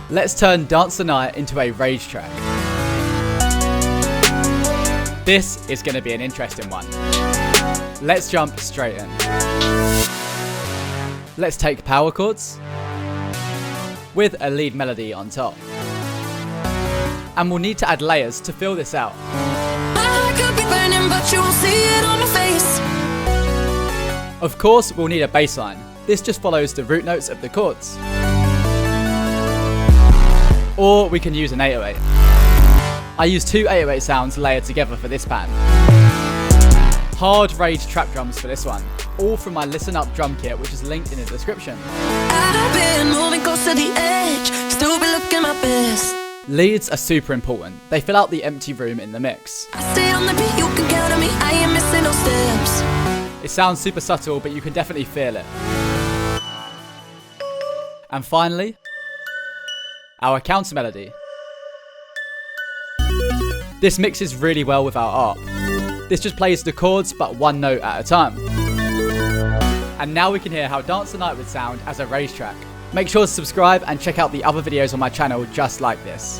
Let's turn Dance the Night into a rage track. This is going to be an interesting one. Let's jump straight in. Let's take power chords with a lead melody on top. And we'll need to add layers to fill this out. I could be burning, but you won't see it on my face. Of course, we'll need a bass line. This just follows the root notes of the chords. Or we can use an 808. I use two 808 sounds layered together for this pattern. Hard rage trap drums for this one, all from my Listen Up drum kit, which is linked in the description. I've been moving close to the edge, still be looking my best. Leads are super important. They fill out the empty room in the mix. I stay on the beat, you can count on me, I ain't missing no steps. It sounds super subtle, but you can definitely feel it. And finally, our counter melody. This mixes really well with our ARP. This just plays the chords but one note at a time. And now we can hear how Dance the Night would sound as a rage track. Make sure to subscribe and check out the other videos on my channel just like this.